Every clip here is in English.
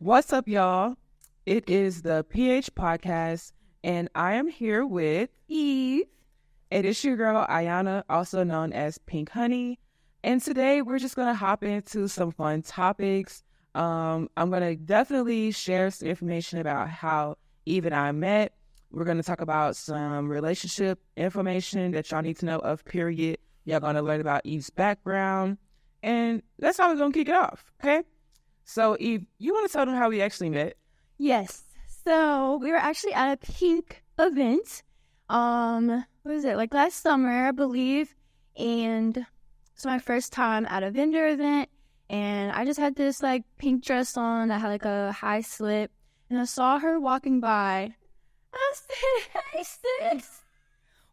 What's up, y'all? It is the PH Podcast, and I am here with Eve. It is your girl, Ayana, also known as Pink Honey. And today we're just going to hop into some fun topics. I'm going to definitely share some information about how Eve and I met. We're going to talk about some relationship information that y'all need to know of, period. Y'all going to learn about Eve's background. And that's how we're going to kick it off, okay? So, Eve, you want to tell them how we actually met? Yes. So we were actually at a Pink event. What was it? Like last summer, I believe. And it's my first time at a vendor event. And I just had this like pink dress on that had like a high slip. And I saw her walking by. I said, "Hey sis,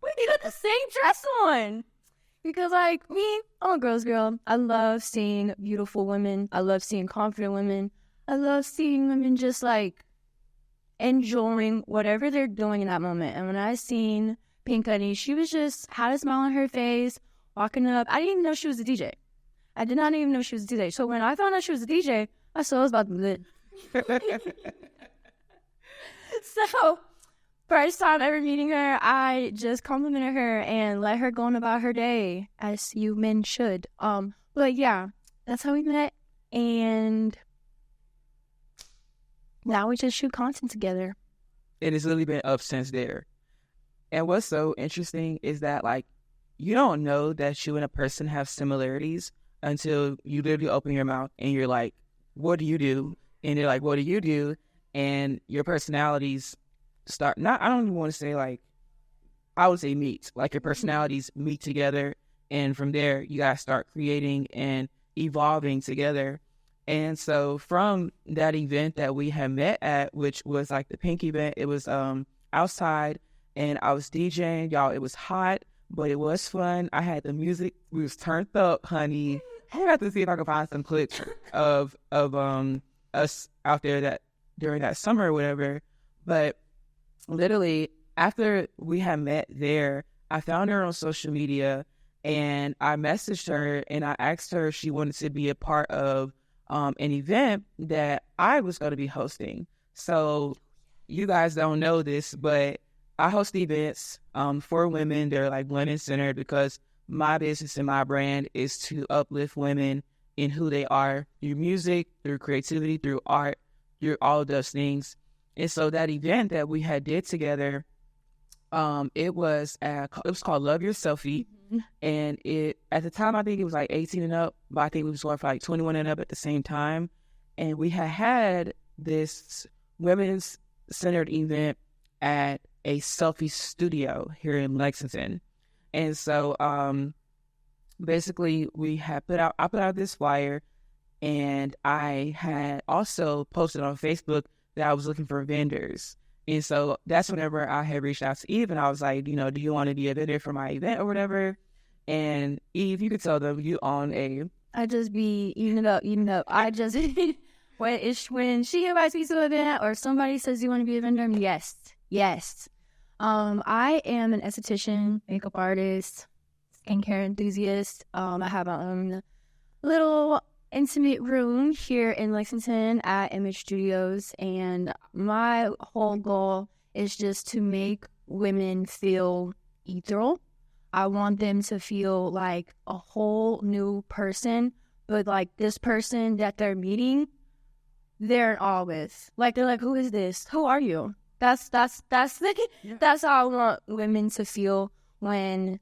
we got the same dress on." Because, like, me, I'm a girl's girl. I love seeing beautiful women. I love seeing confident women. I love seeing women just, like, enjoying whatever they're doing in that moment. And when I seen Pink Honey, she was just, had a smile on her face, walking up. I didn't even know she was a DJ. I did not even know she was a DJ. So when I found out she was a DJ, I saw it was about to be lit. So... first time ever meeting her, I just complimented her and let her go on about her day, as you men should. But yeah, that's how we met, and now we just shoot content together. It has really been up since there. And what's so interesting is that, like, you don't know that you and a person have similarities until you literally open your mouth and you're like, what do you do? And they're like, what do you do? And your personalities start, not, I don't even want to say like, I would say meet, like your personalities meet together, and from there you guys start creating and evolving together. And so from that event that we had met at, which was like the Pink event, it was outside, and I was DJing, y'all. It was hot, but it was fun. I had the music, we was turned up, honey. I have to see if I can find some clips of us out there that during that summer or whatever. But literally, after we had met there, I found her on social media, and I messaged her and I asked her if she wanted to be a part of an event that I was going to be hosting. So you guys don't know this, but I host events for women. They're like women-centered because my business and my brand is to uplift women in who they are through music, through creativity, through art, through all of those things. And so that event that we had did together, it was called Love Your Selfie. Mm-hmm. And it, at the time, I think it was like 18 and up, but I think we was going for like 21 and up at the same time. And we had this women's centered event at a selfie studio here in Lexington. And so basically I put out this flyer, and I had also posted on Facebook that I was looking for vendors. And so that's whenever I had reached out to Eve, and I was like, do you want to be a vendor for my event or whatever? And Eve, you could tell them you on a... I just be eating it up. I just, when she invites me to an event or somebody says you want to be a vendor, yes. I am an esthetician, makeup artist, skincare enthusiast. I have my own little intimate room here in Lexington at Image Studios, and my whole goal is just to make women feel ethereal. I want them to feel like a whole new person, but like this person that they're meeting, they're in awe with. Like, they're like, who is this? Who are you? That's how I want women to feel when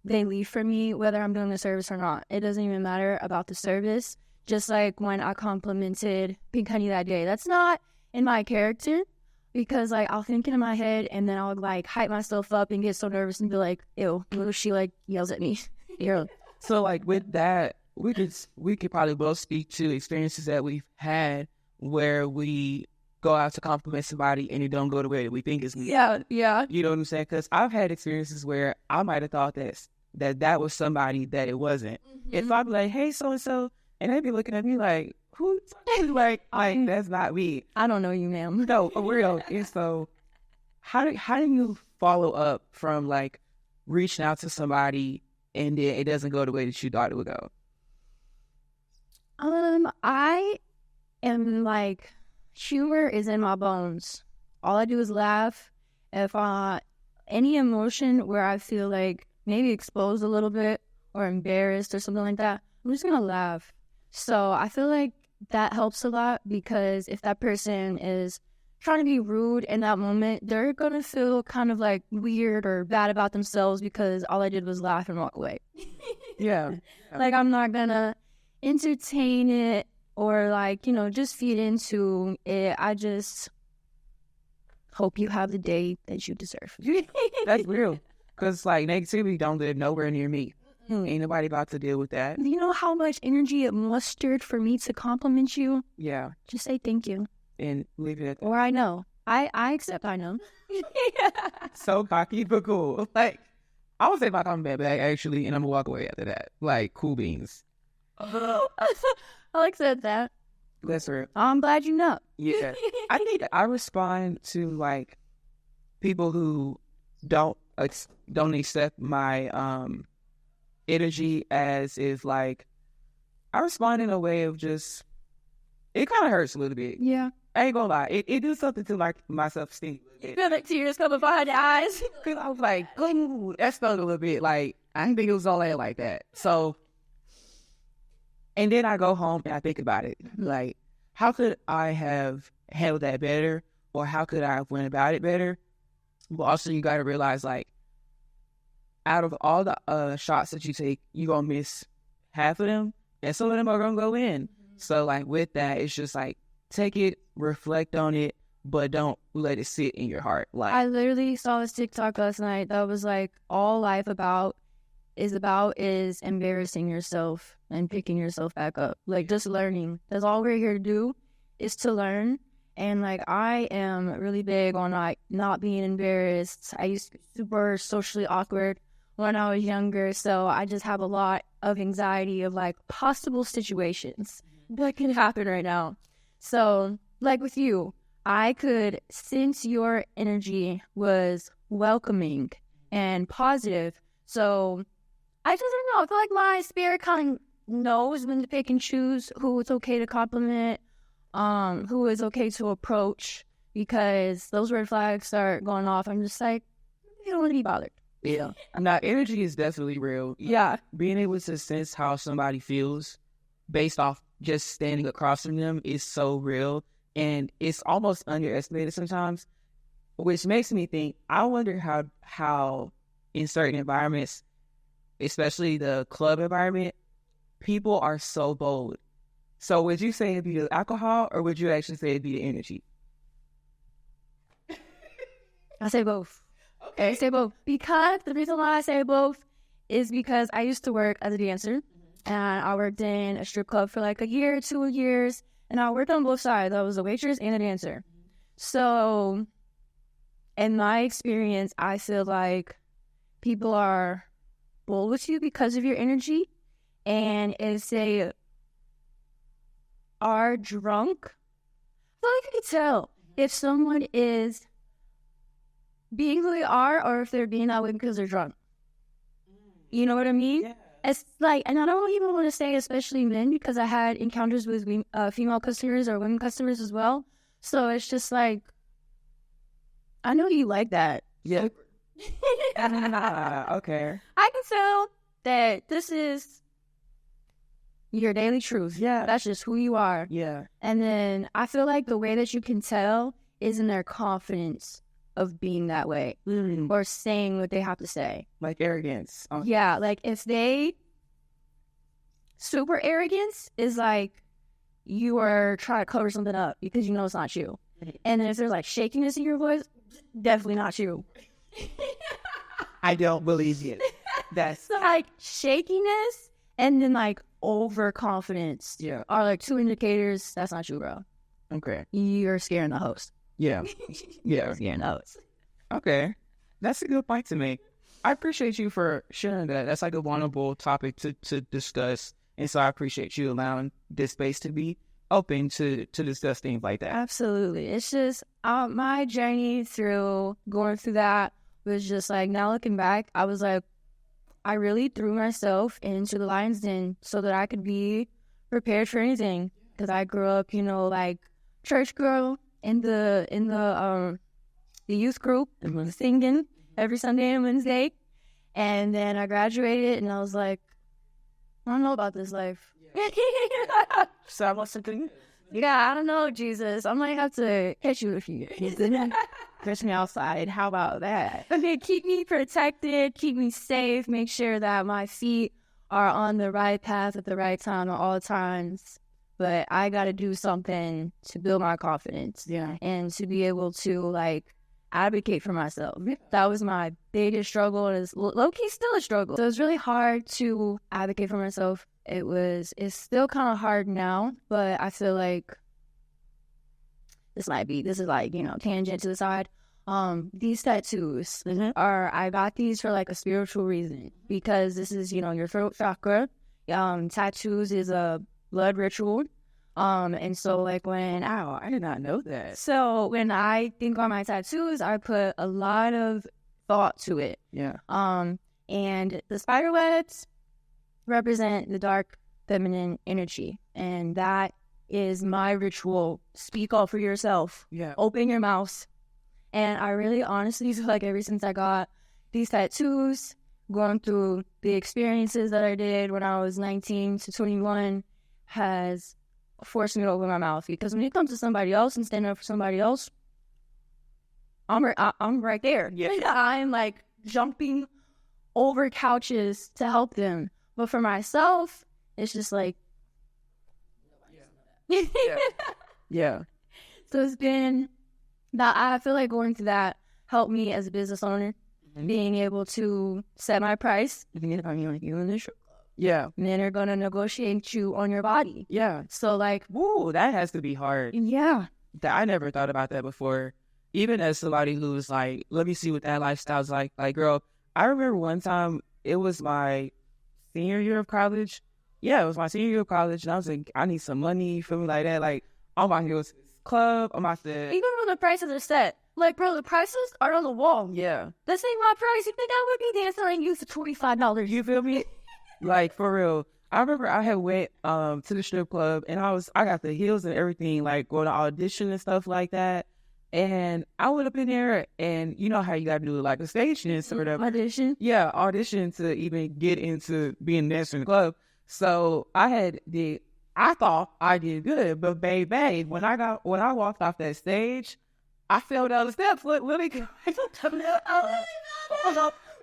they leave from me, whether I'm doing the service or not. It doesn't even matter about the service. Just like when I complimented Pink Honey that day. That's not in my character, because like I'll think it in my head, and then I'll like hype myself up and get so nervous and be like, ew, what if she like yells at me? So like with that, we could probably both speak to experiences that we've had where we go out to compliment somebody and it don't go the way that we think it's going. Yeah. You know what I'm saying? Because I've had experiences where I might have thought that was somebody that it wasn't. Mm-hmm. If I'd be like, hey, so-and-so, and they'd be looking at me like, who? Like, that's not me. I don't know you, ma'am. No, for real. And so how do you follow up from like reaching out to somebody and then it doesn't go the way that you thought it would go? I am like humor is in my bones. All I do is laugh. If any emotion where I feel like maybe exposed a little bit or embarrassed or something like that, I'm just gonna laugh. So I feel like that helps a lot, because if that person is trying to be rude in that moment, they're gonna feel kind of like weird or bad about themselves because all I did was laugh and walk away. Yeah. Like, I'm not gonna entertain it or, like, just feed into it. I just hope you have the day that you deserve. That's real. Because, like, negativity don't live nowhere near me. Ain't nobody about to deal with that. You know how much energy it mustered for me to compliment you? Yeah. Just say thank you. And leave it at that. Or I know. I accept I know. So cocky, but cool. Like, I would say my comment back, actually, and I'm going to walk away after that. Like, cool beans. I'll accept that. That's real. I'm glad you know. Yeah. I think I respond to, like, people who don't accept my energy as if, like, I respond in a way of just, it kind of hurts a little bit. Yeah. I ain't gonna lie. It do something to, like, my self-esteem. You feel like tears coming behind your eyes. Because I was like, ooh, that stung a little bit. Like, I didn't think it was all that like that. So, and then I go home and I think about it. Like, how could I have handled that better? Or how could I have went about it better? But also, you got to realize, like, out of all the shots that you take, you're going to miss half of them. And some of them are going to go in. So, like, with that, it's just, like, take it, reflect on it, but don't let it sit in your heart. Like, I literally saw this TikTok last night that was like, all life is embarrassing yourself and picking yourself back up. Like, just learning. That's all we're here to do, is to learn. And, like, I am really big on, like, not being embarrassed. I used to be super socially awkward when I was younger, so I just have a lot of anxiety of, like, possible situations that can happen right now. So, like with you, I could sense your energy was welcoming and positive. So, I just don't know. I feel like my spirit kind of knows when to pick and choose who it's okay to compliment, who is okay to approach, because those red flags start going off. I'm just like, you don't want to be bothered. yeah. Now, energy is definitely real. Yeah. Being able to sense how somebody feels based off just standing across from them is so real. And it's almost underestimated sometimes, which makes me think, I wonder how in certain environments, especially the club environment, people are so bold. So would you say it'd be the alcohol, or would you actually say it'd be the energy? I say both. Okay. I say both. Because the reason why I say both is because I used to work as a dancer, and I worked in a strip club for like a year, 2 years, and I worked on both sides. I was a waitress and a dancer. So, in my experience, I feel like people are bold with you because of your energy, and if they are drunk, I feel like I can tell if someone is being who they are or if they're being that way because they're drunk. You know what I mean? Yeah. It's like, and I don't even want to say especially men, because I had encounters with female customers or women customers as well. So it's just like, I know you like that. Yeah. Okay. I can tell that this is your daily truth. Yeah. That's just who you are. Yeah. And then I feel like the way that you can tell is in their confidence of being that way or saying what they have to say. Like arrogance. Yeah, like if they super arrogance is like you are trying to cover something up because you know it's not you. And then if there's like shakiness in your voice, definitely not you. I don't believe it. That's So like shakiness and then like overconfidence are like two indicators that's not you, bro. okay. You're scaring the host. Yeah. Yeah. You're scaring the host. Okay. That's a good point to make. I appreciate you for sharing that. That's like a vulnerable topic to discuss. And so I appreciate you allowing this space to be open to discuss things like that. Absolutely. It's just my journey through going through that was just like, now looking back, I was like, I really threw myself into the lion's den so that I could be prepared for anything. Because I grew up, like church girl in the youth group, singing every Sunday and Wednesday. And then I graduated, and I was like, I don't know about this life. Yeah. So I want something. Yeah, I don't know, Jesus. I might have to catch you if you catch me outside. How about that? Okay, keep me protected, keep me safe, make sure that my feet are on the right path at the right time at all times. But I got to do something to build my confidence. Yeah. And to be able to, like, advocate for myself. That was my biggest struggle, and it's low-key still a struggle. So it's really hard to advocate for myself. It's still kind of hard now, but I feel like this is like, tangent to the side. These tattoos I got these for like a spiritual reason, because this is, your throat chakra. Tattoos is a blood ritual. And so like I did not know that. So when I think on my tattoos, I put a lot of thought to it. Yeah. And the spider webs represent the dark feminine energy, and that is my ritual. Speak up for yourself. Yeah. Open your mouth. And I really honestly feel like ever since I got these tattoos, going through the experiences that I did when I was 19 to 21 has forced me to open my mouth, because when it comes to somebody else and standing up for somebody else, I'm right there. Yeah. I'm like jumping over couches to help them. But for myself, it's just like, Yeah. So it's been that, I feel like going through that helped me as a business owner, being able to set my price. Yeah. And then they're going to negotiate you on your body. Yeah. So like, Woo, that has to be hard. yeah. I never thought about that before. Even as somebody who's like, let me see what that lifestyle's like. Like, girl, I remember one time, it was my senior year of college. Yeah, it was my senior year of college. And I was like, I need some money, you feel me, like that. Like, I'm about to go to this club. I'm about to... Even when the prices are set. Like, bro, the prices are on the wall. Yeah. This ain't my price. You think I would be dancing on you for $25? You feel me? Like, for real. I remember I had went to the strip club, and I got the heels and everything, like going to audition and stuff like that. And I went up in there, and you know how you got to do like a stage dance or whatever. Audition? Yeah, audition to even get into being a dancer in the club. So I thought I did good, but baby, when I walked off that stage, I fell down the steps. Let me go.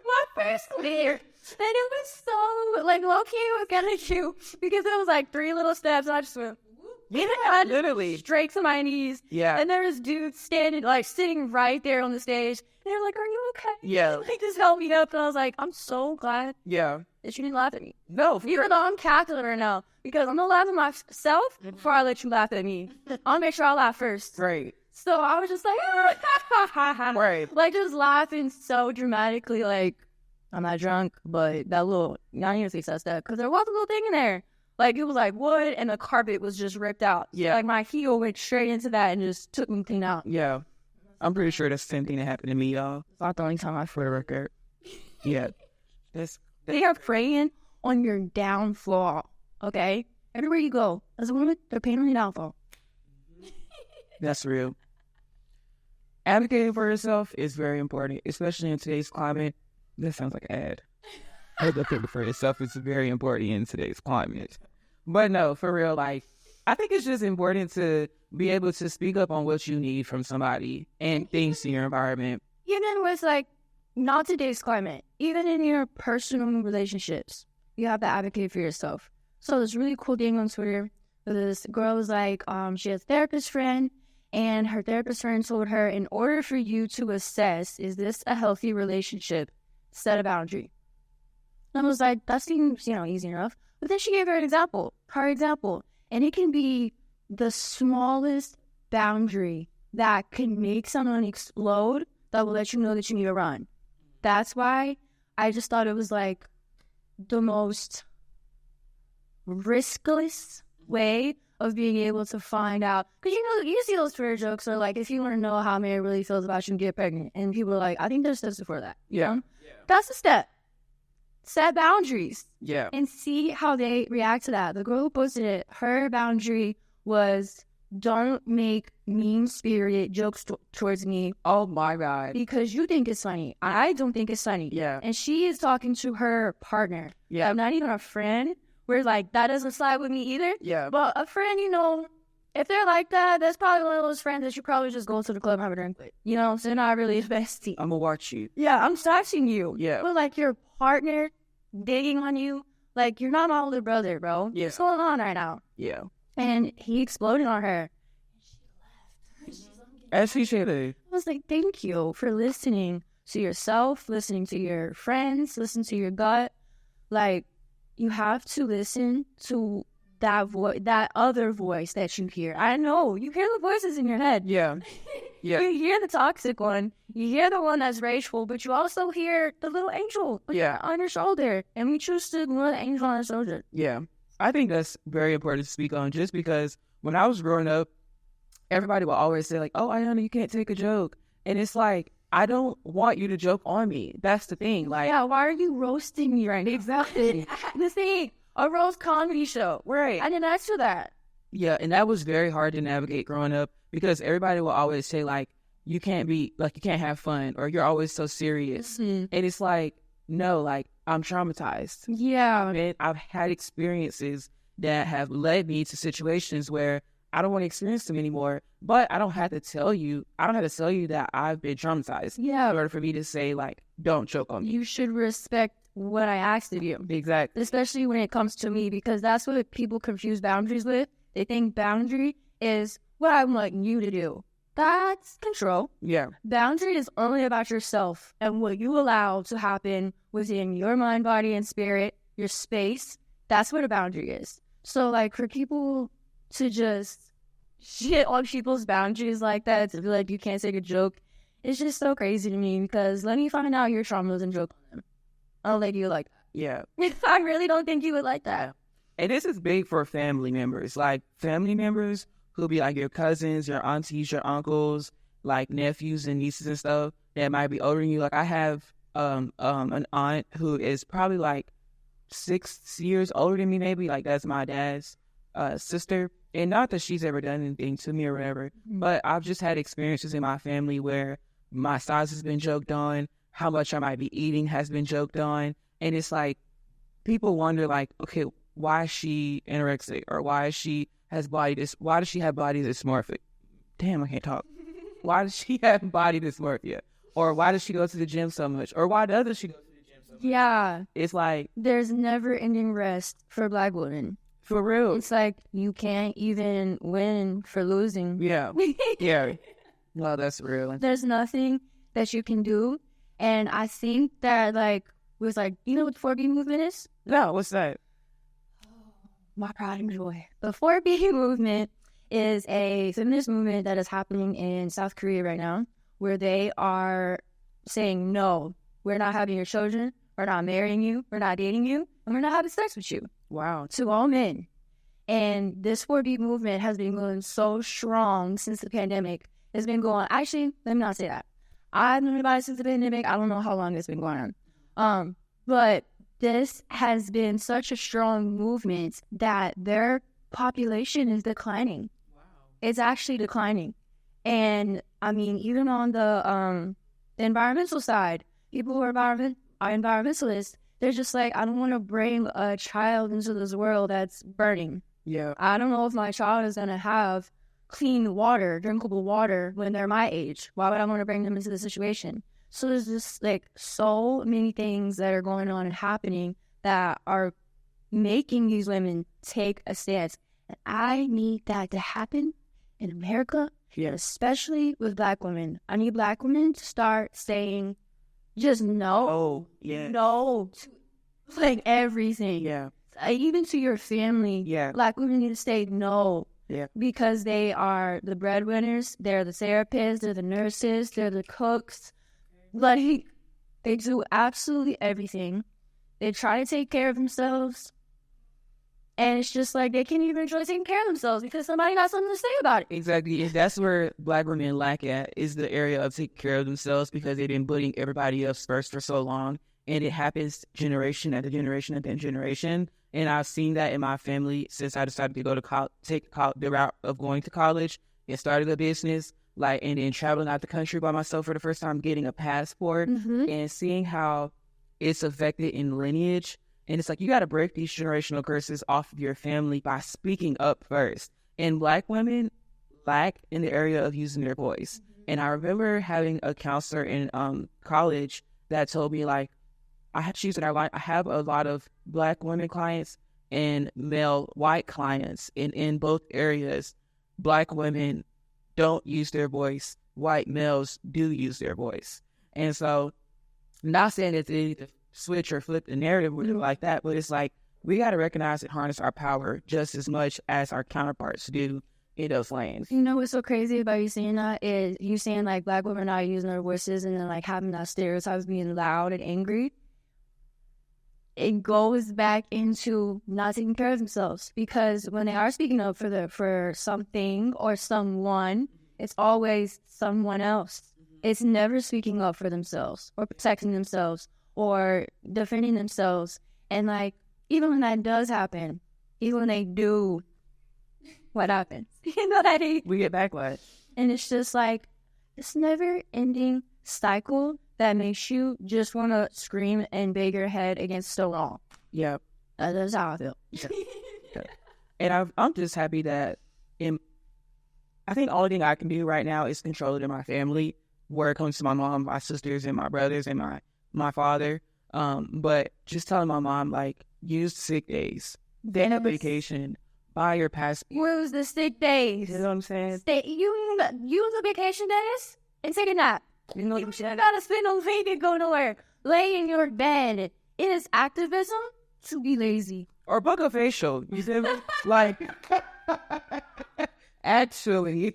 My first clear. And it was so, like, low-key it was kind of cute, because it was like 3 little steps, and I just went, yeah, literally. Straight to my knees. Yeah. And there was dudes sitting right there on the stage. And they were like, are you okay? Yeah. They just held me up, and I was like, I'm so glad Yeah. that you didn't laugh at me. No. Even though I'm cackling right now, because I'm going to laugh at myself before I let you laugh at me. I'll make sure I laugh first. Right. So I was just like, Right. like just laughing so dramatically, like, I'm not drunk, but that little, I didn't say such that, because there was a little thing in there. Like, it was like wood, and the carpet was just ripped out. Yeah. Like, my heel went straight into that and just took me clean out. Yeah. I'm pretty sure that's the same thing that happened to me, y'all. It's not the only time I For the record. Yeah. They are preying on your downfall, okay? Everywhere you go, as a woman, they're preying on your downfall. That's real. Advocating for yourself is very important, especially in today's climate. That sounds like an ad. Advocating for yourself is very important in today's climate. But no, for real, like, I think it's just important to be able to speak up on what you need from somebody and things in your environment. Even with, like, not today's climate, even in your personal relationships, you have to advocate for yourself. So this really cool thing on Twitter, this girl was like, she has a therapist friend, and her therapist friend told her, in order for you to assess, is this a healthy relationship, set a boundary. And I was like, that seems, easy enough. But then she gave her example, and it can be the smallest boundary that can make someone explode that will let you know that you need to run. That's why I just thought it was like the most riskless way of being able to find out. Because, you see those Twitter jokes are like, if you want to know how a man really feels about you, get pregnant. And people are like, I think there's steps before that. Yeah. That's a step. Set boundaries. Yeah. And see how they react to that. The girl who posted it, her boundary was don't make mean-spirited jokes towards me. Oh my God. Because you think it's funny. I don't think it's funny. Yeah. And she is talking to her partner. Yeah. Not even a friend. We're like, that doesn't slide with me either. Yeah. But a friend, you know, if they're like that, that's probably one of those friends that you probably just go to the club and have a drink with. You know, so they're not really a bestie. I'm gonna watch you. Yeah, I'm watching you. Yeah. But like your partner digging on you, like you're not my older brother, bro. Yeah. What's going on right now? Yeah. And he exploded on her. As he should have. I was like, thank you for listening to yourself, listening to your friends, listen to your gut. Like, you have to listen to that other voice that you hear. I know, you hear the voices in your head. Yeah. Yeah. You hear the toxic one, you hear the one that's rageful, but you also hear the little angel on your shoulder. And we choose to ignore the angel on our shoulder. Yeah. I think that's very important to speak on, just because when I was growing up, everybody will always say, like, oh, Ayana, you can't take a joke. And it's like, I don't want you to joke on me. That's the thing. Like, yeah, why are you roasting me right now? Exactly. The thing, a roast comedy show. Right. I didn't ask for that. Yeah, and that was very hard to navigate growing up, because everybody will always say, like, you can't have fun, or you're always so serious. Mm-hmm. And it's like, no, like, I'm traumatized. Yeah. And I've had experiences that have led me to situations where I don't want to experience them anymore, but I don't have to tell you that I've been traumatized. Yeah. In order for me to say, like, don't choke on me. You should respect what I asked of you. Exactly. Especially when it comes to me, because that's what people confuse boundaries with. They think boundary is what I want you to do. That's control. Yeah. Boundary is only about yourself and what you allow to happen within your mind, body, and spirit, your space. That's what a boundary is. So, like, for people to just shit on people's boundaries like that, to be like, you can't take a joke, it's just so crazy to me, because let me find out your traumas and joke on them. I'll let you like that. Yeah. I really don't think you would like that. And this is big for family members. Like, family members who'll be like your cousins, your aunties, your uncles, like nephews and nieces and stuff that might be older than you. Like, I have an aunt who is probably like 6 years older than me, maybe. Like, that's my dad's sister. And not that she's ever done anything to me or whatever, but I've just had experiences in my family where my size has been joked on, how much I might be eating has been joked on. And it's like, people wonder, like, okay, why is she anorexic? Or why does she have body dysmorphic? Damn, I can't talk. Why does she have body dysmorphia? Or why does she go to the gym so much? Or why doesn't she go to the gym so much? Yeah. It's like, there's never ending rest for Black women. For real. It's like, you can't even win for losing. Yeah. Yeah. No, that's real. There's nothing that you can do. And I think that, like, was like, you know what the 4B movement is? No, what's that? My pride and joy. The 4B movement is a feminist movement that is happening in South Korea right now, where they are saying, no, we're not having your children, we're not marrying you, we're not dating you, and we're not having sex with you. Wow. To all men. And this 4B movement has been going so strong since the pandemic. It's been going, actually, let me not say that. I've known about it since the pandemic. I don't know how long it's been going on. But this has been such a strong movement that their population is declining. Wow. It's actually declining. And, I mean, even on the environmental side, people who are environmentalists, they're just like, I don't want to bring a child into this world that's burning. Yeah. I don't know if my child is going to have clean water, drinkable water, when they're my age. Why would I want to bring them into the situation? So there's just, like, so many things that are going on and happening that are making these women take a stance. And I need that to happen in America, especially with Black women. I need Black women to start saying, just no. Oh, yeah. No. To, like, everything. Yeah. Even to your family. Yeah. Black women need to say no. Yeah. Because they are the breadwinners, they're the therapists, they're the nurses, they're the cooks. Like, they do absolutely everything. They try to take care of themselves. And it's just like, they can't even enjoy taking care of themselves because somebody got something to say about it. Exactly. And that's where Black women lack at, is the area of taking care of themselves, because they've been putting everybody else first for so long. And it happens generation after generation after generation. And I've seen that in my family since I decided to go to take the route of going to college and started a business, like, and then traveling out the country by myself for the first time, getting a passport and seeing how it's affected in lineage. And it's like, you got to break these generational curses off of your family by speaking up first. And Black women lack in the area of using their voice. And I remember having a counselor in college that told me, like, I have a lot of Black women clients and male white clients. In both areas, Black women don't use their voice. White males do use their voice. And so, not saying that they need to switch or flip the narrative or anything like that, but it's like, we got to recognize and harness our power just as much as our counterparts do in those lanes. You know what's so crazy about you saying that is you saying, like, Black women not using their voices and then, like, having that stereotypes being loud and angry. It goes back into not taking care of themselves, because when they are speaking up for something or someone, it's always someone else. It's never speaking up for themselves or protecting themselves or defending themselves. And, like, even when that does happen, even when they do, what happens? You know that we get backlash. And it's just like this never-ending cycle that makes you just want to scream and bang your head against the wall. Yeah. That's how I feel. Yeah. And I'm just happy that I think the only thing I can do right now is control it in my family, where it comes to my mom, my sisters, and my brothers, and my father. But just telling my mom, like, use sick days, take a vacation, buy your passport. Use the sick days. You know what I'm saying? Use the vacation days and take a nap. You know, you gotta spend a week and go nowhere. Lay in your bed. It is activism to be lazy. Or book a facial. You see me? Like, actually,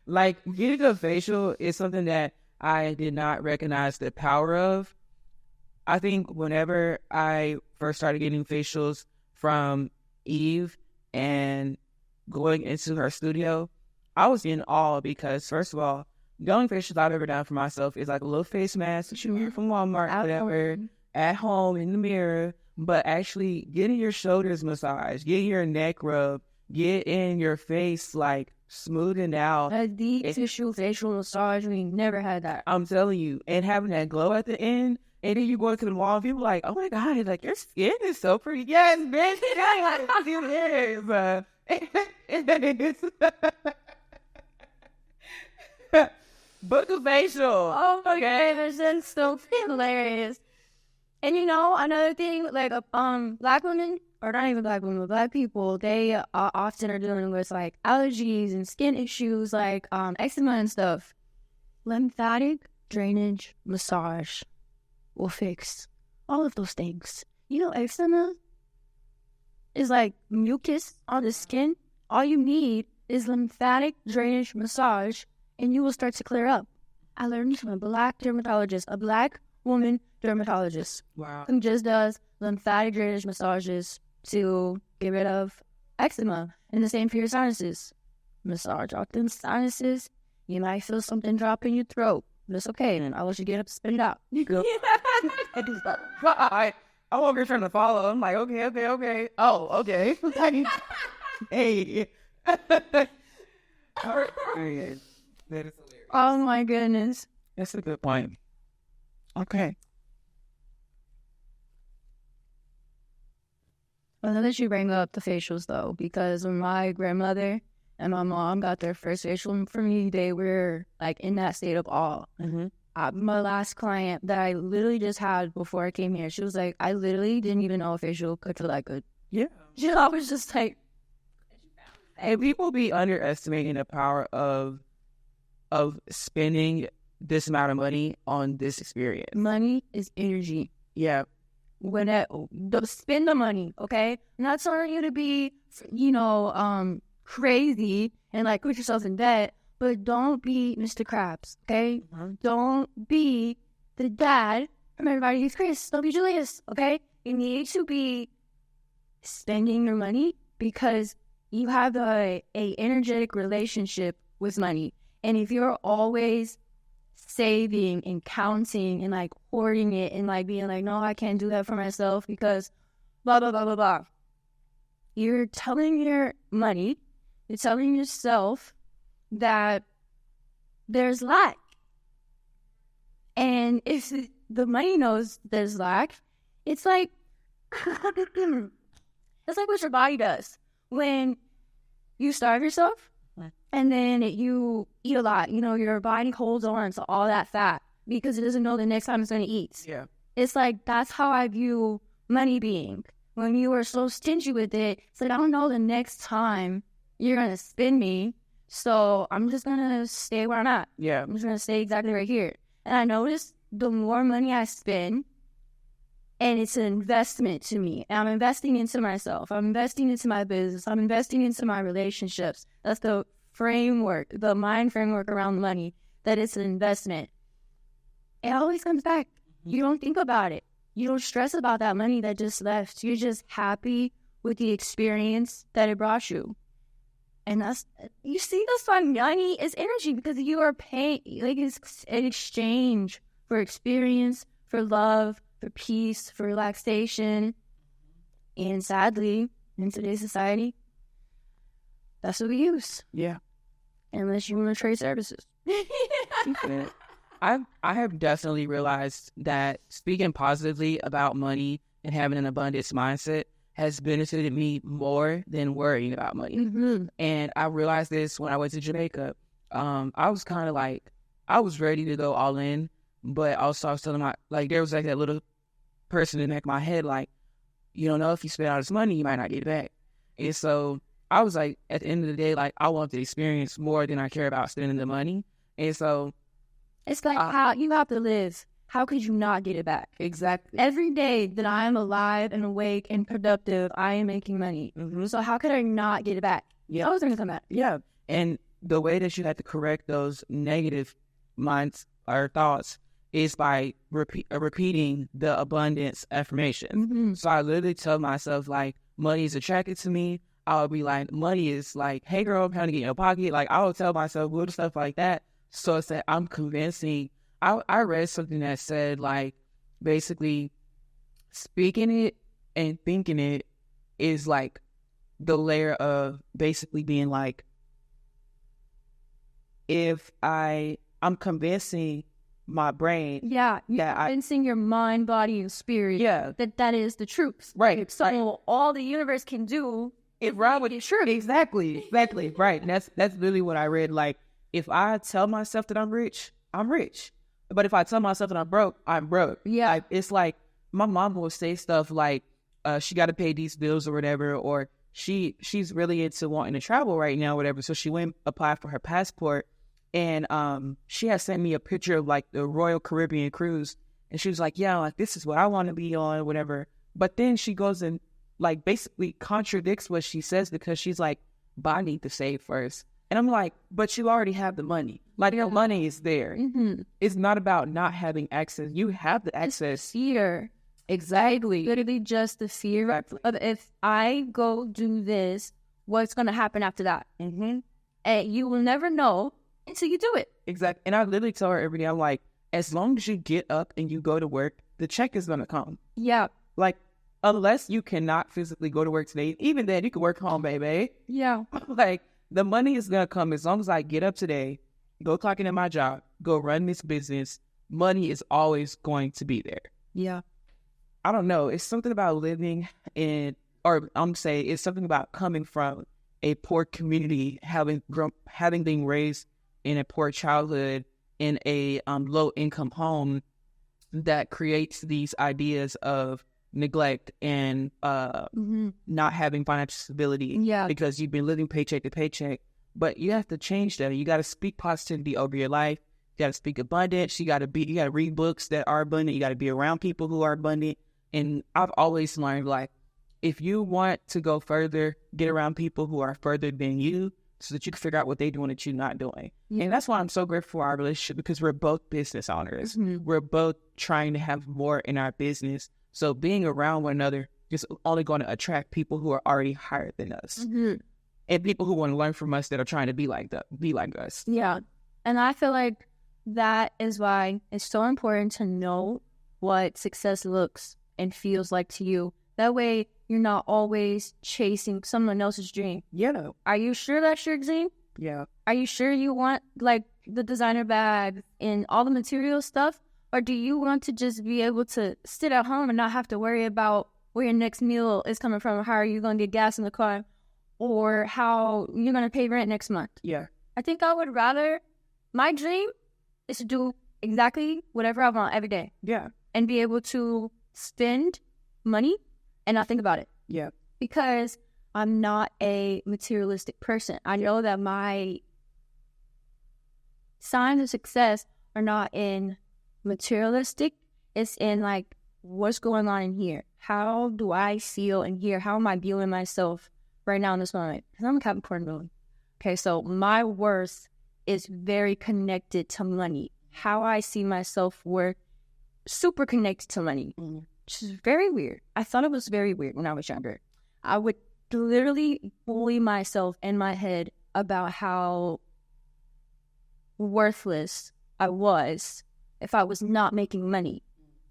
like getting a facial is something that I did not recognize the power of. I think whenever I first started getting facials from Eve and going into her studio, I was in awe because, first of all, the only facials I've ever done for myself is like a little face mask that you wear from Walmart, whatever, at home in the mirror. But actually getting your shoulders massaged, getting your neck rubbed, getting your face like smoothened out. A deep tissue facial massage, we never had that. I'm telling you, and having that glow at the end. And then you go into the mall and people are like, oh my God, like your skin is so pretty. Yes, bitch. It is. Book a facial. Oh my goodness, that's so hilarious. And you know, another thing, like Black women, or not even Black women, but Black people, they often are dealing with like allergies and skin issues, like eczema and stuff. Lymphatic drainage massage will fix all of those things. You know, eczema is like mucus on the skin. All you need is lymphatic drainage massage, and you will start to clear up. I learned from a Black dermatologist, a Black woman dermatologist. Wow. Who just does lymphatic drainage massages to get rid of eczema. And the same for your sinuses. Massage out them sinuses. You might feel something drop in your throat. That's okay, and I'll let you get up and spit it out. You go. I'm over here trying to follow. I'm like, okay. Oh, okay. Hey. That is hilarious. Oh my goodness. That's a good point. Okay. I love that you bring up the facials though, because when my grandmother and my mom got their first facial from me, they were like in that state of awe. Mm-hmm. My last client that I literally just had before I came here, she was like, I literally didn't even know a facial could feel that good. Yeah. I was just like, and people be underestimating the power of spending this amount of money on this experience. Money is energy. Yeah. Spend the money, okay? I'm not telling you to be, crazy and like put yourself in debt, but don't be Mr. Krabs, okay? Mm-hmm. Don't be the dad from Everybody Hates Chris. Don't be Julius, okay? You need to be spending your money because you have a energetic relationship with money. And if you're always saving and counting and like hoarding it and like being like, no, I can't do that for myself because blah, blah, blah, blah, blah. you're telling your money, you're telling yourself that there's lack. And if the money knows there's lack, it's like what your body does when you starve yourself and then you eat a lot. Your body holds on to all that fat because it doesn't know the next time it's going to eat. Yeah. It's like, that's how I view money being. When you are so stingy with it, it's like, I don't know the next time you're going to spend me, so I'm just going to stay where I'm at. Yeah. I'm just going to stay exactly right here. And I noticed the more money I spend, and it's an investment to me, and I'm investing into myself, I'm investing into my business, I'm investing into my relationships. That's the framework, the mind framework around money, that it's an investment. It always comes back. You don't think about it. You don't stress about that money that just left. You're just happy with the experience that it brought you. And you see, that's why money is energy, because you are paying, like, it's an exchange for experience, for love, for peace, for relaxation. And sadly, in today's society, that's what we use. Yeah. Unless you want to trade services. I have definitely realized that speaking positively about money and having an abundance mindset has benefited me more than worrying about money. Mm-hmm. And I realized this when I went to Jamaica. I was kind of like, I was ready to go all in, but also I was telling there was like that little person in the back of my head, like, you don't know if you spend all this money, you might not get it back. And so I was like, at the end of the day, like, I want the experience more than I care about spending the money. And so it's like, how you have to live. How could you not get it back? Exactly. Every day that I am alive and awake and productive, I am making money. Mm-hmm. So how could I not get it back? Yeah. I was going to come back. Yeah. And the way that you have to correct those negative minds or thoughts is by repeating the abundance affirmation. Mm-hmm. So I literally tell myself, like, money is attracted to me. I'll be like, money is like, hey girl, I'm trying to get in your pocket. Like, I will tell myself little stuff like that. So it's that I'm convincing. I read something that said, like, basically speaking it and thinking it is like the layer of basically being like, if I'm convincing my brain. Yeah, you're convincing your mind, body, and spirit that is the truth. Right. So all the universe can do is right with the truth. Exactly. Right. And that's literally what I read. Like, if I tell myself that I'm rich, I'm rich. But if I tell myself that I'm broke, I'm broke. Yeah. Like, it's like my mom will say stuff like, she got to pay these bills or whatever, or she's really into wanting to travel right now, whatever. So she went apply for her passport, and she had sent me a picture of like the Royal Caribbean cruise, and she was like, yeah, like, this is what I want to be on, whatever. But then she goes and like basically contradicts what she says, because she's like, but I need to save first. And I'm like, but you already have the money. Like, your money is there. Mm-hmm. It's not about not having access. You have the access. Fear. Exactly. Literally just the fear of, if I go do this, what's going to happen after that? Mm-hmm. And you will never know until you do it. Exactly. And I literally tell her every day, I'm like, as long as you get up and you go to work, the check is going to come. Yeah. Like, unless you cannot physically go to work today, even then you can work home, baby. Yeah. Like, the money is going to come as long as I get up today, go clock in at my job, go run this business. Money is always going to be there. Yeah. I don't know. It's something about living in, or I'm saying it's something about coming from a poor community, having been raised in a poor childhood in a low income home, that creates these ideas of neglect and not having financial stability. Yeah. Because you've been living paycheck to paycheck. But you have to change that. You got to speak positivity over your life. You got to speak abundance. You got to read books that are abundant. You got to be around people who are abundant. And I've always learned, like, if you want to go further, get around people who are further than you, so that you can figure out what they're doing that you're not doing. Yeah. And that's why I'm so grateful for our relationship, because we're both business owners. Mm-hmm. We're both trying to have more in our business. So being around one another is only going to attract people who are already higher than us. Mm-hmm. And people who want to learn from us that are trying to be like us. Yeah. And I feel like that is why it's so important to know what success looks and feels like to you, That way, you're not always chasing someone else's dream. Yeah. Are you sure that's your dream? Yeah. Are you sure you want, like, the designer bag and all the material stuff? Or do you want to just be able to sit at home and not have to worry about where your next meal is coming from? How are you going to get gas in the car? Or how you're going to pay rent next month? Yeah. I think I would rather, my dream is to do exactly whatever I want every day. Yeah. And be able to spend money and not think about it. Yeah. Because I'm not a materialistic person. I know that my signs of success are not in materialistic. It's in, like, what's going on in here? How do I feel in here? How am I viewing myself right now in this moment? Because I'm a Capricorn moon. Okay, so my worth is very connected to money. How I see my self-worth, super connected to money. Which is very weird. I thought it was very weird when I was younger. I would literally bully myself in my head about how worthless I was if I was not making money.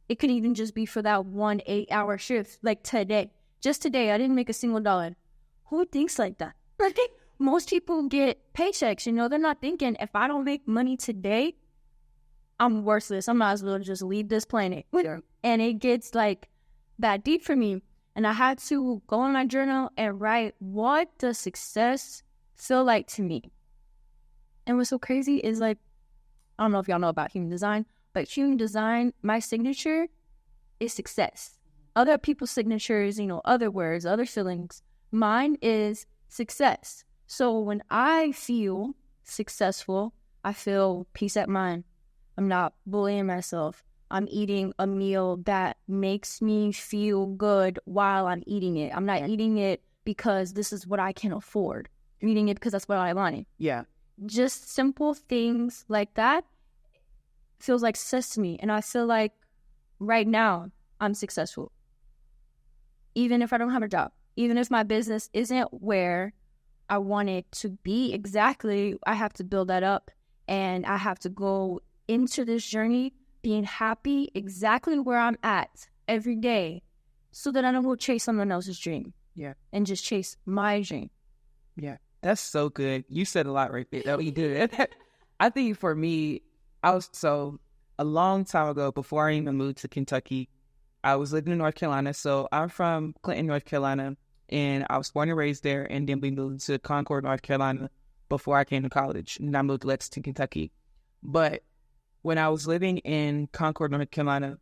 It could even just be for that 1 8-hour shift. Like today, just today, I didn't make a single dollar. Who thinks like that? I think most people get paychecks, you know. They're not thinking, if I don't make money today, I'm worthless. I might as well just leave this planet. And it gets, like, that deep for me. And I had to go in my journal and write, what does success feel like to me? And what's so crazy is, like, I don't know if y'all know about human design, but human design, my signature is success. Other people's signatures, you know, other words, other feelings. Mine is success. So when I feel successful, I feel peace at mind. I'm not bullying myself. I'm eating a meal that makes me feel good while I'm eating it. I'm not eating it because this is what I can afford. I'm eating it because that's what I wanted. Yeah. Just simple things like that feels like success to me. And I feel like right now I'm successful. Even if I don't have a job. Even if my business isn't where I want it to be exactly, I have to build that up. And I have to go into this journey being happy exactly where I'm at every day so that I don't go chase someone else's dream. Yeah. And just chase my dream. Yeah. That's so good. You said a lot right there. That you did. I think for me, a long time ago, before I even moved to Kentucky, I was living in North Carolina. So I'm from Clinton, North Carolina, and I was born and raised there. And then we moved to Concord, North Carolina before I came to college. And I moved to Lexington, Kentucky. But when I was living in Concord, North Carolina,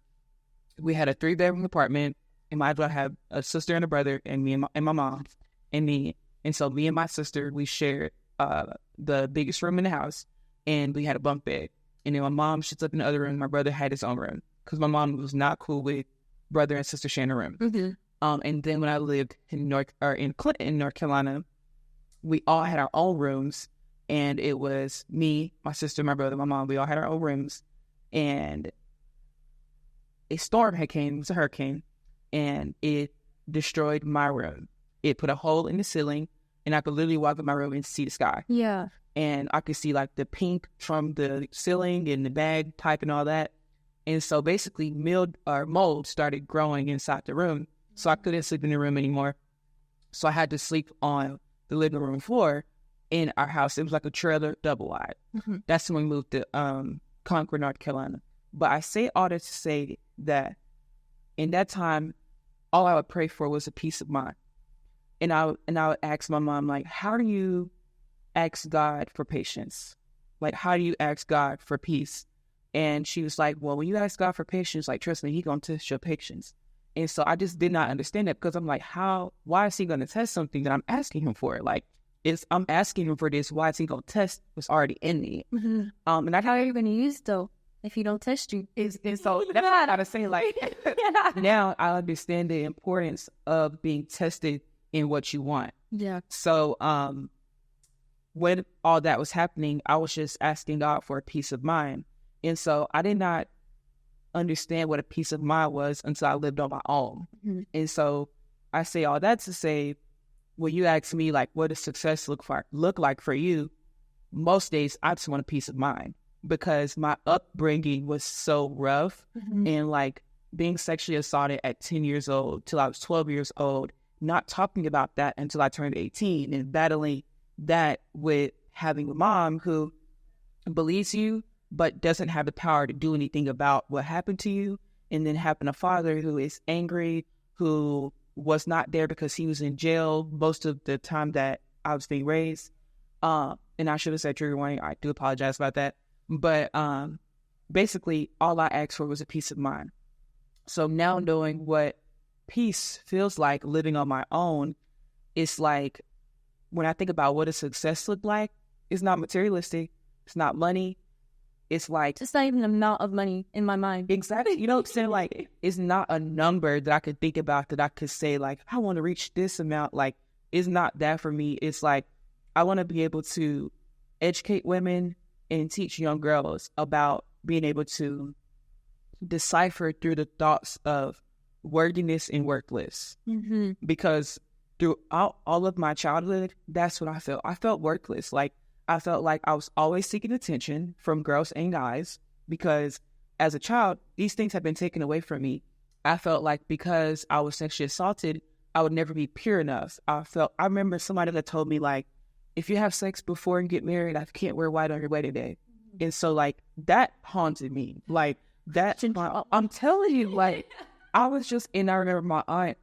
we had a 3-bedroom apartment. And I had a sister and a brother, and me and my mom and me. And so me and my sister, we shared the biggest room in the house, and we had a bunk bed. And then my mom, she slept in the other room. My brother had his own room because my mom was not cool with brother and sister sharing a room. Mm-hmm. And then when I lived in Clinton, North Carolina, we all had our own rooms, and it was me, my sister, my brother, my mom. We all had our own rooms, and a storm had came. It was a hurricane, and it destroyed my room. It put a hole in the ceiling, and I could literally walk in my room and see the sky. Yeah. And I could see, like, the pink from the ceiling and the bag type and all that. And so basically mold started growing inside the room. So I couldn't sleep in the room anymore. So I had to sleep on the living room floor in our house. It was like a trailer, double wide. Mm-hmm. That's when we moved to Concord, North Carolina. But I say all that to say that in that time, all I would pray for was a peace of mind. And I would ask my mom, like, how do you ask God for patience? Like, how do you ask God for peace? And she was like, well, when you ask God for patience, like, trust me, He's going to test your patience. And so I just did not understand that, because I'm like, why is He going to test something that I'm asking Him for? Like, I'm asking Him for this. Why is He going to test what's already in me? Mm-hmm. And how are you going to use it, though, if He don't test you? And so that's what I gotta say. Like, now I understand the importance of being tested in what you want. Yeah. So when all that was happening, I was just asking God for a peace of mind. And so I did not understand what a peace of mind was until I lived on my own. Mm-hmm. And so I say all that to say, when you ask me, like, what does success look like for you, most days I just want a peace of mind, because my upbringing was so rough. Mm-hmm. And, like, being sexually assaulted at 10 years old till I was 12 years old, not talking about that until I turned 18, and battling that with having a mom who believes you but doesn't have the power to do anything about what happened to you, and then having a father who is angry, who was not there because he was in jail most of the time that I was being raised. And I should have said trigger warning. I do apologize about that. But basically, all I asked for was a peace of mind. So now knowing what peace feels like living on my own, it's like when I think about what does success look like, it's not materialistic. It's not money. It's like... It's not even the amount of money in my mind. Exactly. You know what I'm saying? Like, it's not a number that I could think about that I could say, like, I want to reach this amount. Like, it's not that for me. It's like, I want to be able to educate women and teach young girls about being able to decipher through the thoughts of worthiness and worthless. Mm-hmm. Because throughout all of my childhood, that's what I felt. I felt worthless. Like, I felt like I was always seeking attention from girls and guys because as a child, these things have been taken away from me. I felt like because I was sexually assaulted, I would never be pure enough. I remember somebody that told me, like, if you have sex before you get married, I can't wear white on your wedding day. And so, like, that haunted me. Like, that, I'm telling you, like, I was just, and I remember my aunt,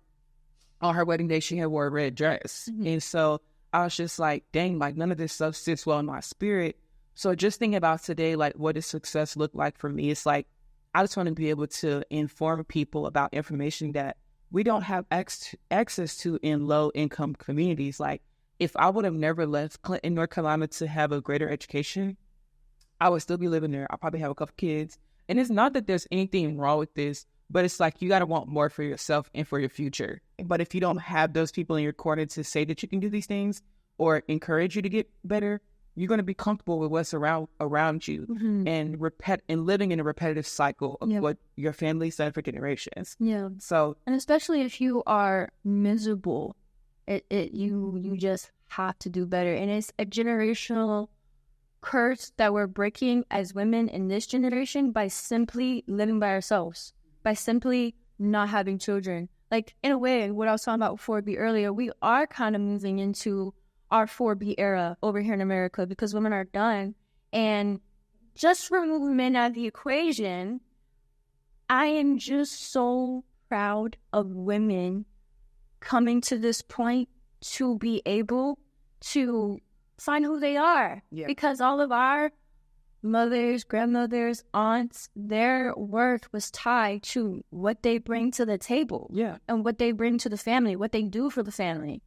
on her wedding day, she had wore a red dress. Mm-hmm. And so I was just like, dang, like, none of this stuff sits well in my spirit. So just thinking about today, like, what does success look like for me? It's like, I just want to be able to inform people about information that we don't have access to in low-income communities. Like, if I would have never left Clinton, North Carolina to have a greater education, I would still be living there. I'll probably have a couple kids. And it's not that there's anything wrong with this, but it's like you got to want more for yourself and for your future. But if you don't have those people in your corner to say that you can do these things or encourage you to get better, you're going to be comfortable with what's around you. Mm-hmm. and living in a repetitive cycle of what your family's done for generations. Yeah. So, and especially if you are miserable, you just have to do better. And it's a generational curse that we're breaking as women in this generation by simply living by ourselves, by simply not having children. Like, in a way, what I was talking about 4B earlier, we are kind of moving into our 4B era over here in America because women are done. And just remove men out of the equation, I am just so proud of women coming to this point to be able to find who they are. Yeah. Because all of our mothers, grandmothers, aunts, their worth was tied to what they bring to the table. Yeah. And what they bring to the family, what they do for the family.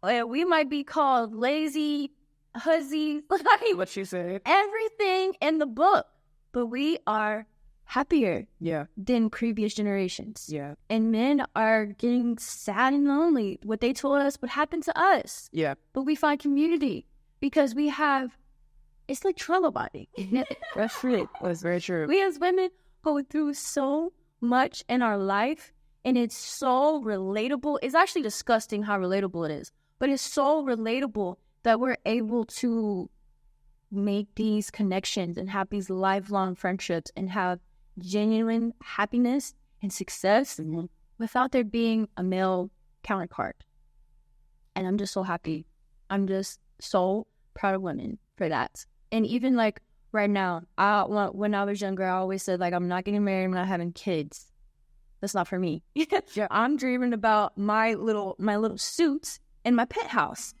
We might be called lazy, hussy, like what she said. Everything in the book. But we are happier than previous generations. Yeah. And men are getting sad and lonely. What they told us would happen to us. Yeah. But we find community because we have, it's like trauma bonding. That's true. That's very true. We as women go through so much in our life and it's so relatable. It's actually disgusting how relatable it is. But it's so relatable that we're able to make these connections and have these lifelong friendships and have genuine happiness and success without there being a male counterpart. And I'm just so happy. I'm just so proud of women for that. And even like right now, when I was younger, I always said, like, I'm not getting married, I'm not having kids. That's not for me. Yeah. I'm dreaming about my little suits in my penthouse.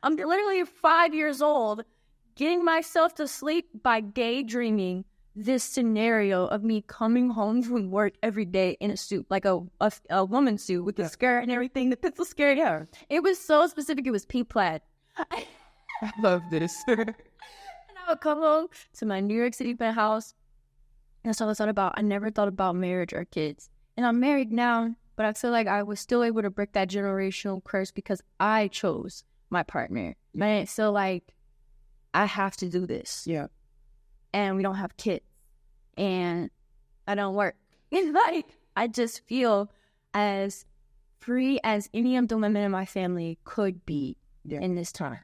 I'm literally 5 years old, getting myself to sleep by daydreaming this scenario of me coming home from work every day in a suit, like a woman's suit with the skirt and everything, the pencil skirt. Yeah. It was so specific. It was pink plaid. I love this. And I would come home to my New York City penthouse. And that's all I thought about. I never thought about marriage or kids. And I'm married now, but I feel like I was still able to break that generational curse because I chose my partner. But I didn't feel like I have to do this. Yeah. And we don't have kids. And I don't work. It's like, I just feel as free as any of the women in my family could be in this time.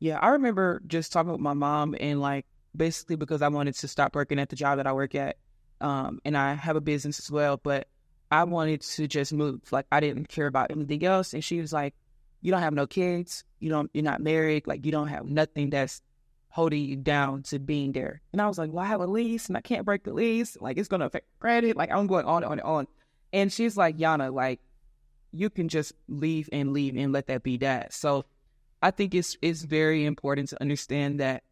Yeah, I remember just talking with my mom and, like, basically because I wanted to stop working at the job that I work at, and I have a business as well, but I wanted to just move. Like, I didn't care about anything else. And she was like, you don't have no kids. You're not married. Like, you don't have nothing that's holding you down to being there. And I was like, well, I have a lease and I can't break the lease. Like, it's going to affect credit. Like, I'm going on and on. And she's like, Yana, like, you can just leave and let that be that. So I think it's very important to understand that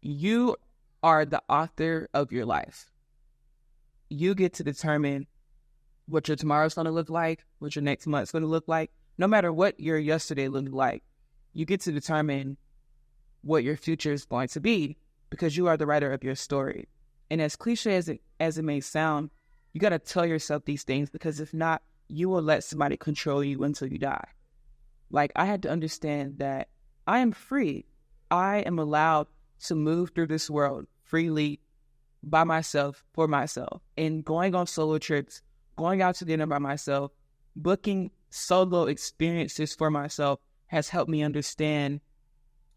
you are the author of your life. You get to determine what your tomorrow's going to look like, what your next month's going to look like. No matter what your yesterday looked like, you get to determine what your future is going to be because you are the writer of your story. And as cliche as it may sound, you got to tell yourself these things because if not, you will let somebody control you until you die. Like, I had to understand that I am free. I am allowed to move through this world freely by myself, for myself, and going on solo trips, going out to dinner by myself, booking solo experiences for myself has helped me understand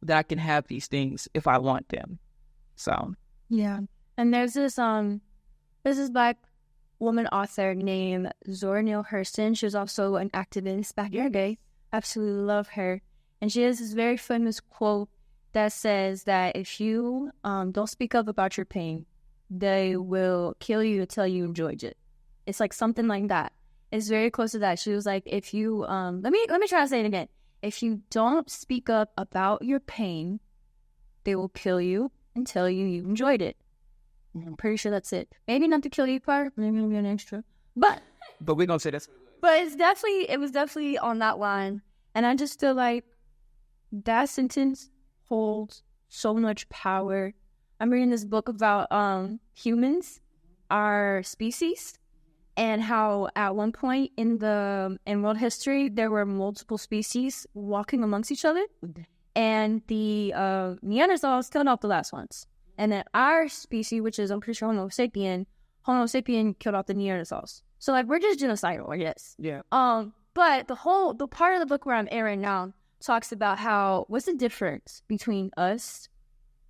that I can have these things if I want them. So, yeah. And there's this Black woman author named Zora Neale Hurston. She was also an activist back in the day. Absolutely love her. And she has this very famous quote that says that if you don't speak up about your pain, they will kill you until you enjoyed it. It's like something like that. It's very close to that. She was like, if you let me try to say it again. If you don't speak up about your pain, they will kill you until you enjoyed it. I'm pretty sure that's it. Maybe not the kill you part. Maybe it'll be an extra. But we're gonna say that's. But it was definitely on that line, and I just feel like that sentence holds so much power. I'm reading this book about humans, our species, and how at one point in world history there were multiple species walking amongst each other, and the Neanderthals killed off the last ones. And then our species, which is, I'm pretty sure Homo sapien killed off the Neanderthals. So, like, we're just genocidal, I guess. Yeah. But the part of the book where I'm in right now talks about what's the difference between us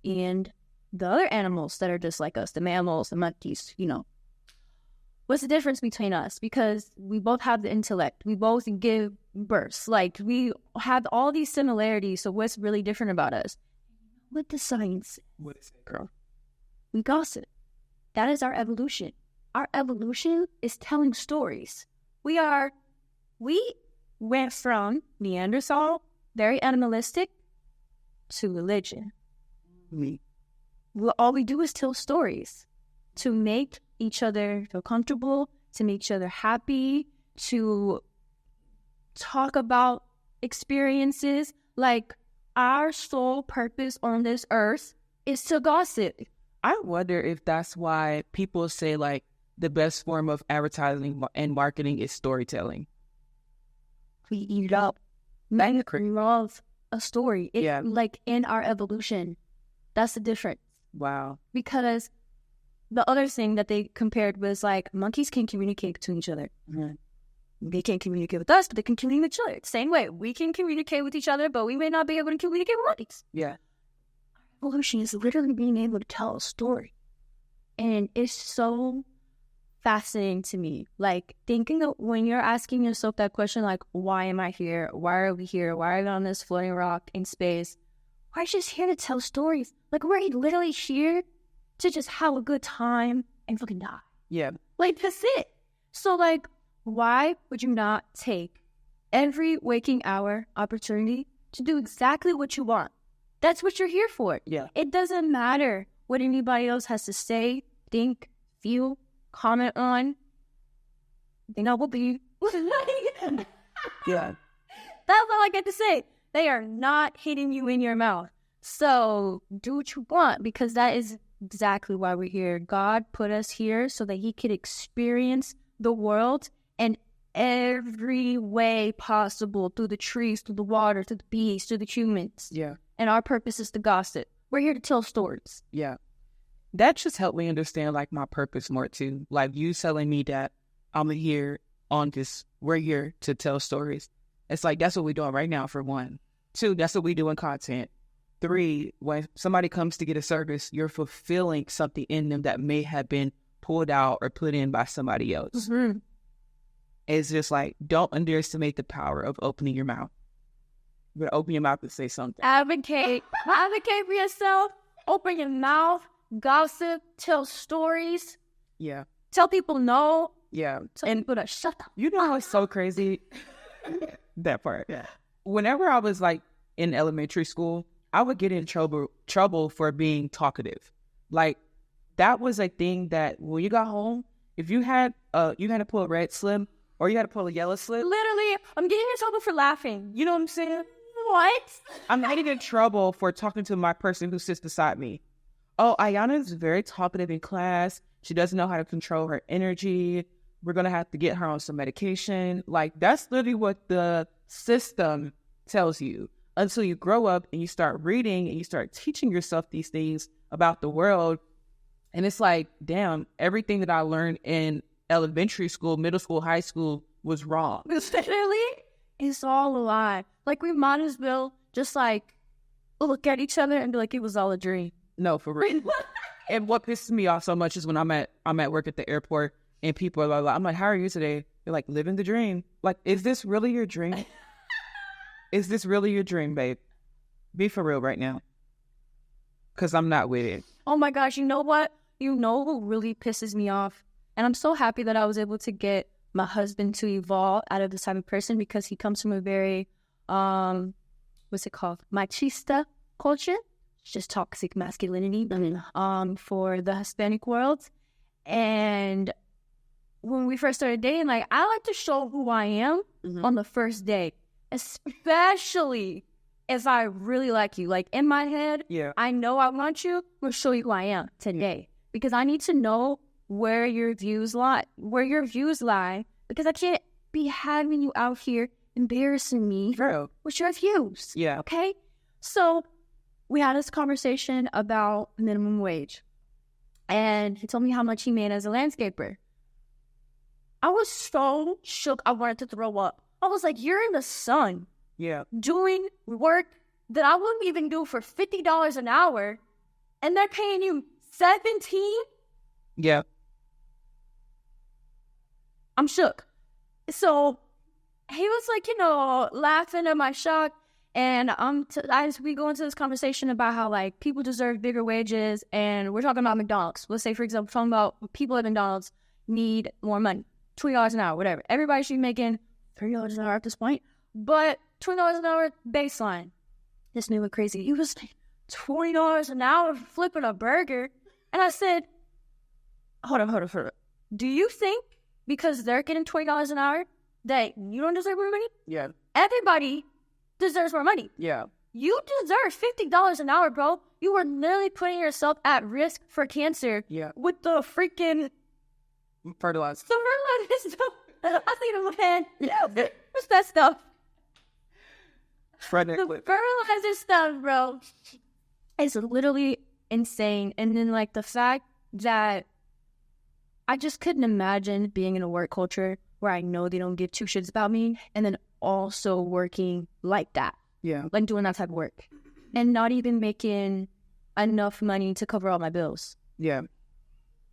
and the other animals that are just like us, the mammals, the monkeys, What's the difference between us? Because we both have the intellect. We both give birth. Like, we have all these similarities. So what's really different about us? What the science? What is it, girl? We gossip. That is our evolution. Our evolution is telling stories. We went from Neanderthal, very animalistic, to religion. All we do is tell stories to make each other feel comfortable, to make each other happy, to talk about experiences. Like, our sole purpose on this earth is to gossip. I wonder if that's why people say, like, the best form of advertising and marketing is storytelling. We eat it up. We love a story. Like, in our evolution. That's the difference. Wow. Because the other thing that they compared was, like, monkeys can communicate to each other. Mm-hmm. They can't communicate with us, but they can communicate with each other. Same way, we can communicate with each other, but we may not be able to communicate with monkeys. Yeah. Evolution is literally being able to tell a story. And it's so fascinating to me. Like, thinking of when you're asking yourself that question, like, why am I here? Why are we here? Why are we on this floating rock in space? We're just here to tell stories. Like, we're literally here to just have a good time and fucking die. Yeah. Like, that's it. So, like, why would you not take every waking hour opportunity to do exactly what you want? That's what you're here for. Yeah. It doesn't matter what anybody else has to say, think, feel, comment on. They know what be. Yeah. That's all I get to say. They are not hitting you in your mouth. So do what you want, because that is exactly why we're here. God put us here so that he could experience the world in every way possible, through the trees, through the water, through the bees, through the humans. Yeah. And our purpose is to gossip. We're here to tell stories. Yeah. That just helped me understand, like, my purpose more too. Like, you telling me that I'm here on this, we're here to tell stories. It's like, that's what we're doing right now, for one. Two, that's what we do in content. Three, when somebody comes to get a service, you're fulfilling something in them that may have been pulled out or put in by somebody else. Mm-hmm. It's just like, don't underestimate the power of opening your mouth. But open your mouth and say something. Advocate for yourself. Open your mouth. Gossip. Tell stories. Yeah. Tell people no. Yeah. Tell people to shut up. You know what's so crazy? That part. Yeah. Whenever I was like in elementary school, I would get in trouble for being talkative. Like, that was a thing that when you got home, if you had to pull a red slip or you had to pull a yellow slip. Literally, I'm getting in trouble for laughing. You know what I'm saying? What? I'm getting in trouble for talking to my person who sits beside me. Oh, Ayana is very talkative in class. She doesn't know how to control her energy. We're going to have to get her on some medication. Like, that's literally what the system tells you until you grow up and you start reading and you start teaching yourself these things about the world. And it's like, damn, everything that I learned in elementary school, middle school, high school was wrong. Literally, it's all a lie. Like, we might as well just like look at each other and be like, it was all a dream. No, for real. And what pisses me off so much is when I'm at work at the airport and people are like, I'm like, how are you today? They're like, living the dream. Like, is this really your dream? Is this really your dream, babe? Be for real right now. Because I'm not with it. Oh my gosh, you know what? You know what really pisses me off? And I'm so happy that I was able to get my husband to evolve out of this type of person because he comes from a very, what's it called? Machista culture. It's just toxic masculinity for the Hispanic world. And when we first started dating, like, I like to show who I am on the first day, especially if I really like you. Like, in my head, I know I want you. I'm going to show you who I am today because I need to know where your views lie, because I can't be having you out here embarrassing me with your views. Yeah. Okay? So we had this conversation about minimum wage. And he told me how much he made as a landscaper. I was so shook, I wanted to throw up. I was like, you're in the sun. Yeah. Doing work that I wouldn't even do for $50 an hour. And they're paying you $17? Yeah. I'm shook. So he was like, laughing at my shock. And as we go into this conversation about how, like, people deserve bigger wages, and we're talking about McDonald's. Let's say, for example, talking about people at McDonald's need more money, $20 an hour, whatever. Everybody should be making $30 an hour at this point, but $20 an hour baseline. This nigga crazy. He was like, $20 an hour for flipping a burger. And I said, hold on. Do you think because they're getting $20 an hour that you don't deserve more money? Yeah. Everybody deserves more money. Yeah. You deserve $50 an hour, bro. You are literally putting yourself at risk for cancer. Yeah. With the freaking fertilizer. The fertilizer stuff. I see it in my head. Yeah. What's that stuff? The fertilizer stuff, bro. It's literally insane. And then, like, the fact that I just couldn't imagine being in a work culture where I know they don't give two shits about me, and then also working like that. Yeah. Like, doing that type of work. And not even making enough money to cover all my bills. Yeah.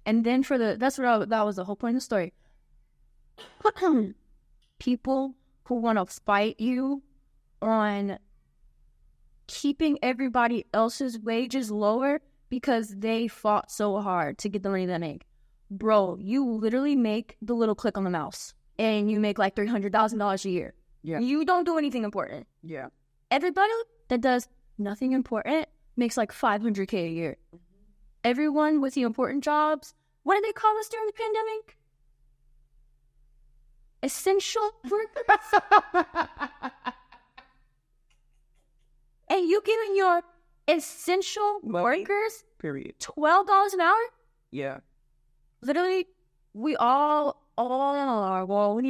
And then that was the whole point of the story. People who want to fight you on keeping everybody else's wages lower because they fought so hard to get the money they make. Bro, you literally make the little click on the mouse and you make like $300,000 a year. Yeah. You don't do anything important. Yeah. Everybody that does nothing important makes like $500K a year. Everyone with the important jobs, what did they call us during the pandemic? Essential workers. And you giving your essential workers period $12 an hour? Yeah. Literally, we all are. Well, we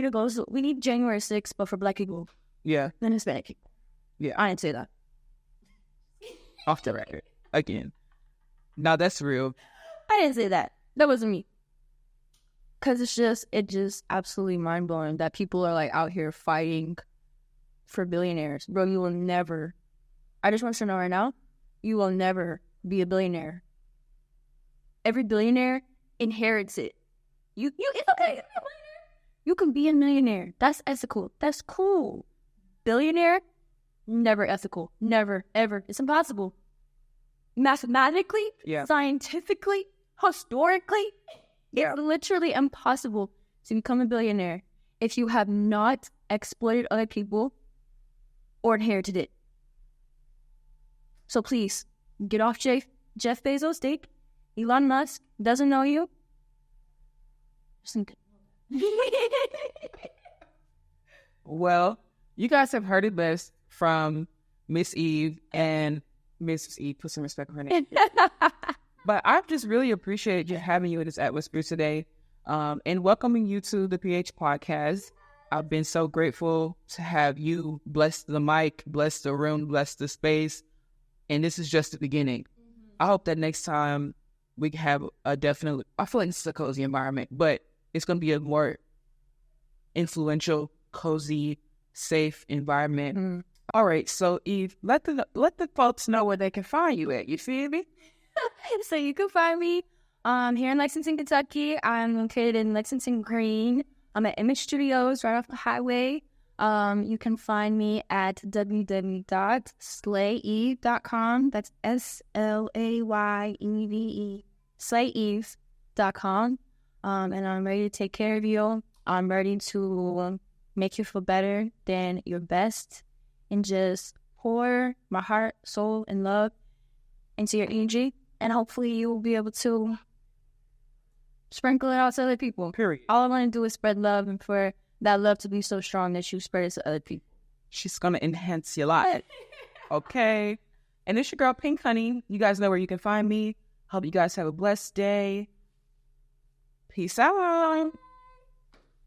need January 6th, but for Black people. Yeah. And Hispanic people. Yeah. I didn't say that. Off the record. Again. Now that's real. I didn't say that. That wasn't me. Because it's just absolutely mind-blowing that people are, like, out here fighting for billionaires. Bro, you will never, I just want you to know right now, you will never be a billionaire. Every billionaire inherits it. It's okay. You can be a millionaire. That's ethical. That's cool. Billionaire, never ethical. Never, ever. It's impossible. Mathematically, scientifically, historically, it's literally impossible to become a billionaire if you have not exploited other people or inherited it. So please, get off Jeff Bezos' dick. Elon Musk doesn't know you. Well, you guys have heard it best from Miss Eve and Mrs. Eve. Put some respect on her name. But I've just really appreciated you having you in this atmosphere today, and welcoming you to the PH podcast. I've been so grateful to have you bless the mic, bless the room, bless the space. And this is just the beginning. I hope that next time we can have I feel like this is a cozy environment, but it's going to be a more influential, cozy, safe environment. All right. So Eve, let the folks know where they can find you at. You feel me? So you can find me here in Lexington, Kentucky. I'm located in Lexington Green. I'm at Image Studios right off the highway. You can find me at www.slayeve.com. That's SLAYEVE, slayeve.com. And I'm ready to take care of you. I'm ready to make you feel better than your best and just pour my heart, soul, and love into your energy. And hopefully you will be able to sprinkle it out to other people. Period. All I want to do is spread love, and for that love to be so strong that you spread it to other people. She's going to enhance your life. Okay. And it's your girl, Pink Honey. You guys know where you can find me. Hope you guys have a blessed day. Peace out.